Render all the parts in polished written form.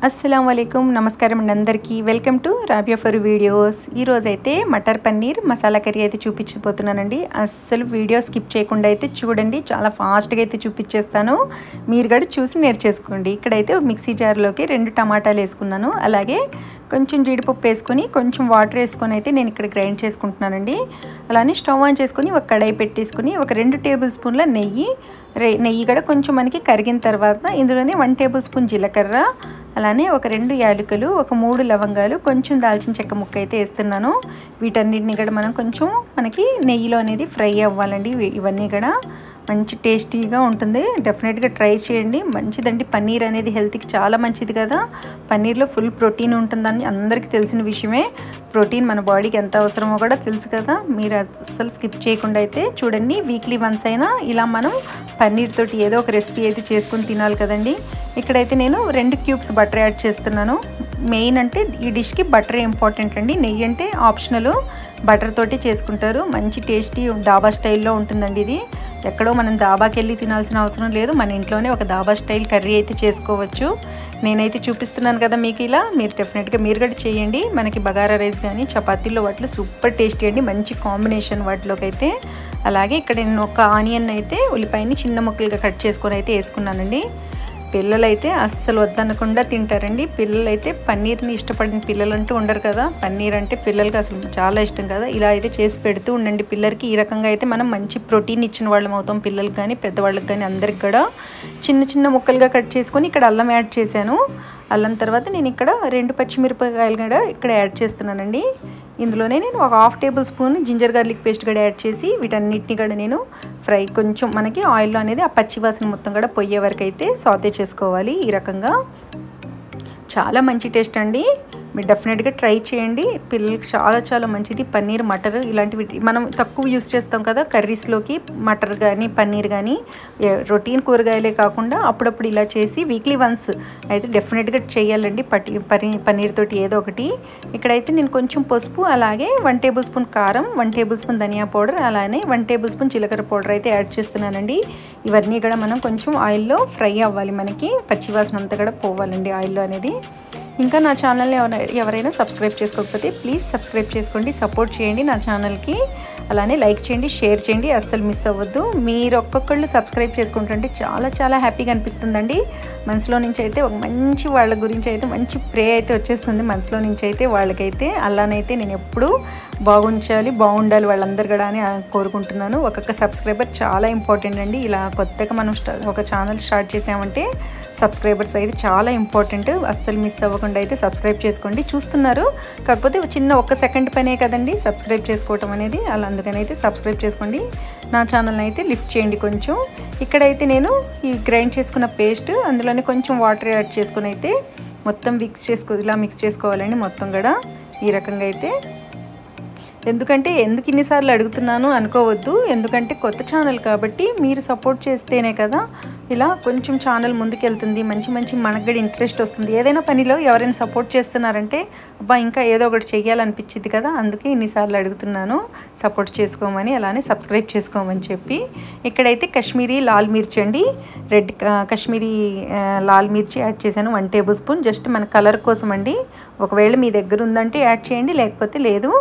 अस्सलाम वालेकुम नमस्कार अंदर की welcome to Rabia for videos ఈ రోజు అయితే మటర్ పన్నీర్ మసాలా కర్రీ అయితే చూపించబోతున్నానండి। అస్సలు వీడియో స్కిప్ చేయకుండా అయితే చూడండి, చాలా ఫాస్ట్ గా అయితే చూపించేస్తాను, మీరు కూడా చూసి నేర్చేసుకోండి। ఇక్కడైతే ఒక మిక్సీ జార్ లోకి 2 టమాటాలు వేసుకున్నాను, అలాగే కొంచెం జీడిపప్పు వేసుకొని కొంచెం వాటర్ వేసుకొని అయితే నేను ఇక్కడ గ్రైండ్ చేసుకుంటున్నానండి। అలానే స్టవ్ ఆన్ చేసుకొని ఒక కడాయి పెట్టేసుకొని ఒక 2 టేబుల్ స్పూన్ల నెయ్యి కూడా కొంచెం మనకి కరిగిన తర్వాత ఇందులోనే 1 టేబుల్ స్పూన్ జీలకర్ర, అలానే ఒక 2 యాలకులు, ఒక 3 లవంగాలు, కొంచెం దాల్చిన చెక్క ముక్క అయితే వేస్తున్నాను। వీటన్నిటిని కూడా మనం కొంచెం మనకి నెయ్యిలో అనేది ఫ్రై అవ్వాలండి। ఇవన్నీ కూడా మంచి టేస్టీగా ఉంటుంది, డెఫినెట్గా ట్రై చేయండి, మంచిదండి। పన్నీర్ అనేది హెల్త్కి చాలా మంచిది కదా, పన్నీర్లో ఫుల్ ప్రోటీన్ ఉంటుందని అందరికీ తెలిసిన విషయమే। ప్రోటీన్ మన బాడీకి ఎంత అవసరమో కూడా తెలుసు కదా, మీరు అస్సలు స్కిప్ చేయకుండా అయితే చూడండి। వీక్లీ వన్స్ అయినా ఇలా మనం పన్నీర్ తోటి ఏదో ఒక రెసిపీ అయితే చేసుకుని తినాలి కదండి। ఇక్కడైతే నేను 2 క్యూబ్స్ బటర్ యాడ్ చేస్తున్నాను। మెయిన్ అంటే ఈ డిష్కి బటర్ ఇంపార్టెంట్ అండి, నెయ్యి అంటే ఆప్షనల్, బటర్ తోటి చేసుకుంటారు, మంచి టేస్టీ డాబా స్టైల్లో ఉంటుందండి ఇది। ఎక్కడో మనం దాబాకి వెళ్ళి తినాల్సిన అవసరం లేదు, మన ఇంట్లోనే ఒక దాబా స్టైల్ కర్రీ అయితే చేసుకోవచ్చు। నేనైతే చూపిస్తున్నాను కదా మీకు, ఇలా మీరు డెఫినెట్గా మీరు కూడా చేయండి। మనకి బగారా రైస్ కానీ చపాతీల్లో వాటిలో సూపర్ టేస్టీ అండి, మంచి కాంబినేషన్ వాటిలోకి అయితే। అలాగే ఇక్కడ నేను ఒక ఆనియన్ అయితే ఉల్లిపాయని చిన్న ముక్కలుగా కట్ చేసుకొని అయితే వేసుకున్నానండి। పిల్లలైతే అస్సలు వద్దనకుండా తింటారండి, పిల్లలైతే పన్నీర్ని ఇష్టపడిన పిల్లలు అంటూ ఉండరు కదా, పన్నీర్ అంటే పిల్లలకి అసలు చాలా ఇష్టం కదా। ఇలా అయితే చేసి పెడుతూ ఉండండి పిల్లలకి, ఈ రకంగా అయితే మనం మంచి ప్రోటీన్ ఇచ్చిన వాళ్ళం అవుతాం, పిల్లలకి కానీ పెద్దవాళ్ళకి కానీ అందరికి కూడా। చిన్న చిన్న ముక్కలుగా కట్ చేసుకొని ఇక్కడ అల్లం యాడ్ చేశాను, అల్లం తర్వాత నేను ఇక్కడ 2 పచ్చిమిరపకాయలు కూడా ఇక్కడ యాడ్ చేస్తున్నానండి। ఇందులోనే నేను ఒక 1/2 tablespoon ginger garlic paste కూడా యాడ్ చేసి వీటన్నిటిని కూడా నేను ఫ్రై కొంచెం మనకి ఆయిల్లో అనేది ఆ పచ్చివాసన మొత్తం కూడా పోయే వరకు అయితే సాతే చేసుకోవాలి। ఈ రకంగా చాలా మంచి టేస్ట్ అండి, మీరు డెఫినెట్గా ట్రై చేయండి, పిల్లలకి చాలా చాలా మంచిది। పన్నీర్ మటర్ ఇలాంటివి మనం తక్కువ యూస్ చేస్తాం కదా కర్రీస్లోకి, మటర్ కానీ పన్నీర్ కానీ రొటీన్ కూరగాయలే కాకుండా అప్పుడప్పుడు ఇలా చేసి వీక్లీ వన్స్ అయితే డెఫినెట్గా చేయాలండి పన్నీర్ తోటి ఏదో ఒకటి। ఇక్కడైతే నేను కొంచెం పసుపు, అలాగే 1 టేబుల్ స్పూన్ కారం, 1 టేబుల్ స్పూన్ ధనియా పౌడర్, అలానే 1 టేబుల్ స్పూన్ జీలకర్ర పౌడర్ అయితే యాడ్ చేస్తున్నానండి। ఇవన్నీ కూడా మనం కొంచెం ఆయిల్లో ఫ్రై అవ్వాలి, మనకి పచ్చివాసన అంతా కూడా పోవాలండి ఆయిల్లో అనేది। ఇంకా నా ఛానల్ని ఎవరైనా సబ్స్క్రైబ్ చేసుకోకపోతే ప్లీజ్ సబ్స్క్రైబ్ చేసుకోండి, సపోర్ట్ చేయండి నా ఛానల్కి, అలానే లైక్ చేయండి, షేర్ చేయండి, అస్సలు మిస్ అవ్వద్దు। మీరు ఒక్కొక్కళ్ళు సబ్స్క్రైబ్ చేసుకుంటుంటే చాలా చాలా హ్యాపీగా అనిపిస్తుందండి, మనసులో నుంచి అయితే ఒక మంచి వాళ్ళ గురించి అయితే మంచి ప్రే అయితే వచ్చేస్తుంది మనసులో నుంచి అయితే వాళ్ళకైతే। అలానైతే నేను ఎప్పుడూ బాగుండాలి వాళ్ళందరూ కూడా అని కోరుకుంటున్నాను। ఒక్కొక్క సబ్స్క్రైబర్ చాలా ఇంపార్టెంట్ అండి, ఇలా కొత్తగా మనం ఒక ఛానల్ స్టార్ట్ చేసామంటే సబ్స్క్రైబర్స్ అయితే చాలా ఇంపార్టెంట్, అస్సలు మిస్ అవ్వకుండా అయితే సబ్స్క్రైబ్ చేసుకోండి। చూస్తున్నారు కాకపోతే చిన్న 1 సెకండ్ పనే కదండి సబ్స్క్రైబ్ చేసుకోవటం అనేది, అలా అందుకని అయితే సబ్స్క్రైబ్ చేసుకోండి, నా ఛానల్ని అయితే లిఫ్ట్ చేయండి కొంచెం। ఇక్కడైతే నేను ఈ గ్రైండ్ చేసుకున్న పేస్ట్ అందులోనే కొంచెం వాటర్ యాడ్ చేసుకుని అయితే మొత్తం ఇలా మిక్స్ చేసుకోవాలండి మొత్తం కూడా ఈ రకంగా అయితే। ఎందుకు ఇన్నిసార్లు అడుగుతున్నాను అనుకోవద్దు, ఎందుకంటే కొత్త ఛానల్ కాబట్టి మీరు సపోర్ట్ చేస్తేనే కదా ఇలా కొంచెం ఛానల్ ముందుకెళ్తుంది, మంచి మనకు కూడా ఇంట్రెస్ట్ వస్తుంది। ఏదైనా పనిలో ఎవరైనా సపోర్ట్ చేస్తున్నారంటే అబ్బా ఇంకా ఏదో ఒకటి చెయ్యాలనిపించింది కదా, అందుకే ఇన్నిసార్లు అడుగుతున్నాను సపోర్ట్ చేసుకోమని, అలానే సబ్స్క్రైబ్ చేసుకోమని చెప్పి। ఇక్కడైతే కాశ్మీరీ లాల్ మిర్చి అండి, కాశ్మీరీ లాల్ మిర్చి యాడ్ చేశాను 1 టేబుల్ స్పూన్, జస్ట్ మన కలర్ కోసం అండి, ఒకవేళ మీ దగ్గర ఉందంటే యాడ్ చేయండి, లేకపోతే లేదు,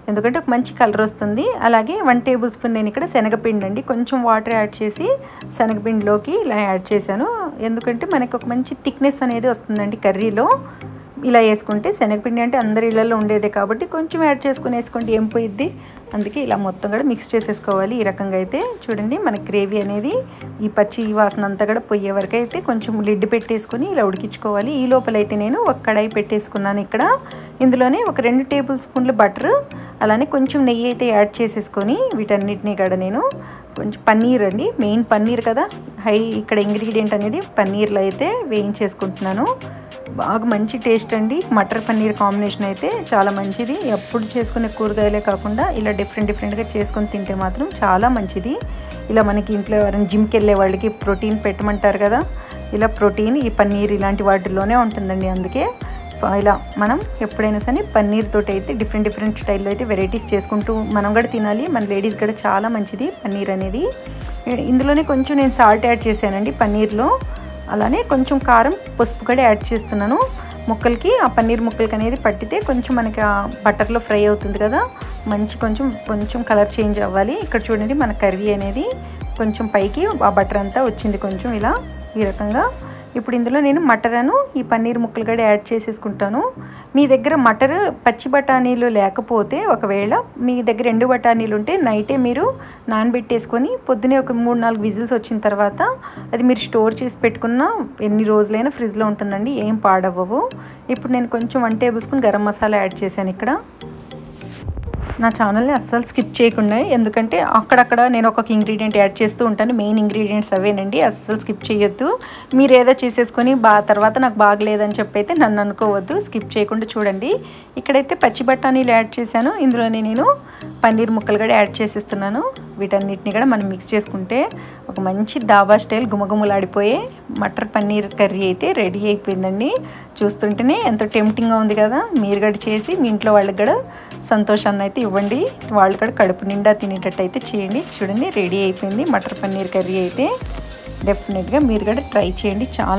ఎందుకంటే ఒక మంచి కలర్ వస్తుంది। అలాగే 1 టేబుల్ స్పూన్ నేను ఇక్కడ శనగపిండి అండి, కొంచెం వాటర్ యాడ్ చేసి శనగపిండిలోకి ఇలా యాడ్ చేశాను, ఎందుకంటే మనకి ఒక మంచి థిక్నెస్ అనేది వస్తుందండి కర్రీలో, ఇలా వేసుకుంటే శనగపిండి అంటే అందరి ఇళ్ళల్లో ఉండేదే కాబట్టి కొంచెం యాడ్ చేసుకుని వేసుకోండి, ఏం పోయిద్ది, అందుకే ఇలా మొత్తం కూడా మిక్స్ చేసేసుకోవాలి ఈ రకంగా అయితే। చూడండి మన గ్రేవీ అనేది ఈ పచ్చి వాసన అంతా కూడా పోయే వరకు అయితే కొంచెం లిడ్ పెట్టేసుకొని ఇలా ఉడికించుకోవాలి। ఈ లోపలైతే నేను ఒక కడాయి పెట్టేసుకున్నాను, ఇక్కడ ఇందులోనే ఒక 2 టేబుల్ స్పూన్ల బటర్, అలానే కొంచెం నెయ్యి అయితే యాడ్ చేసేసుకొని వీటన్నిటిని కూడా నేను కొంచెం పన్నీర్ అండి, మెయిన్ పన్నీర్ కదా ఇక్కడ ఇంగ్రీడియంట్ అనేది పన్నీర్లో అయితే వేయించేసుకుంటున్నాను, బాగా మంచి టేస్ట్ అండి। మటర్ పన్నీర్ కాంబినేషన్ అయితే చాలా మంచిది, ఎప్పుడు చేసుకునే కూరగాయలే కాకుండా ఇలా డిఫరెంట్గా చేసుకొని తింటే మాత్రం చాలా మంచిది। ఇలా మనకి ఇంట్లో ఎవరైనా జిమ్కి వెళ్ళే వాళ్ళకి ప్రోటీన్ పెట్టమంటారు కదా, ఇలా ప్రోటీన్ ఈ పన్నీర్ ఇలాంటి వాటిల్లోనే ఉంటుందండి, అందుకే ఇలా మనం ఎప్పుడైనా సరే పన్నీర్ తోటి అయితే డిఫరెంట్ స్టైల్లో అయితే వెరైటీస్ చేసుకుంటూ మనం కూడా తినాలి, మన లేడీస్ కూడా చాలా మంచిది పన్నీర్ అనేది। ఇందులోనే కొంచెం నేను సాల్ట్ యాడ్ చేశానండి పన్నీర్లో, అలానే కొంచెం కారం పసుపు కూడా యాడ్ చేస్తున్నాను, ముక్కలకి ఆ పన్నీర్ ముక్కలకి అనేది పట్టితే కొంచెం మనకి ఆ బటర్లో ఫ్రై అవుతుంది కదా, మంచి కొంచెం కలర్ చేంజ్ అవ్వాలి. ఇక్కడ చూడండి మన కర్రీ అనేది కొంచెం పైకి ఆ బటర్ అంతా వచ్చింది కొంచెం ఇలా ఈ రకంగా. ఇప్పుడు ఇందులో నేను మటరను ఈ పన్నీర్ ముక్కలు కూడా యాడ్ చేసేసుకుంటాను. మీ దగ్గర మటర్ పచ్చి బఠానీలు లేకపోతే, ఒకవేళ మీ దగ్గర ఎండు బఠానీలు ఉంటే నైటే మీరు నానబెట్టేసుకొని పొద్దునే ఒక 3-4 విజిల్స్ వచ్చిన తర్వాత అది మీరు స్టోర్ చేసి పెట్టుకున్న ఎన్ని రోజులైనా ఫ్రిడ్జ్లో ఉంటుందండి, ఏం పాడవ్వవు. ఇప్పుడు నేను కొంచెం 1 table spoon garam masala add చేశాను ఇక్కడ. నా ఛానల్ని అస్సలు స్కిప్ చేయకుండా, ఎందుకంటే అక్కడక్కడ నేను ఒక్కొక్క ఇంగ్రీడియంట్ యాడ్ చేస్తూ ఉంటాను. మెయిన్ ఇంగ్రీడియంట్స్ అవేనండి, అస్సలు స్కిప్ చేయొద్దు. మీరు ఏదో చేసేసుకొని తర్వాత నాకు బాగలేదని చెప్పైతే నన్ను అనుకోవద్దు, స్కిప్ చేయకుండా చూడండి. ఇక్కడైతే పచ్చి బఠానీలు యాడ్ చేశాను, ఇందులోనే నేను పన్నీర్ ముక్కలు కూడా యాడ్ చేసేస్తున్నాను. వీటన్నిటిని కూడా మనం మిక్స్ చేసుకుంటే ఒక మంచి దాబా స్టైల్ గుమగుమలాడిపోయే మటర్ పన్నీర్ కర్రీ అయితే రెడీ అయిపోయిందండి. చూస్తుంటేనే ఎంతో టెంప్టింగ్గా ఉంది కదా. మీరు కూడా చేసి మీ ఇంట్లో వాళ్ళకి కూడా సంతోషాన్ని అయితే ఇవ్వండి, వాళ్ళు కూడా కడుపు నిండా తినేటట్టు అయితే చేయండి. చూడండి రెడీ అయిపోయింది మటర్ పన్నీర్ కర్రీ అయితే. డెఫినెట్గా మీరు కూడా ట్రై చేయండి, చాలా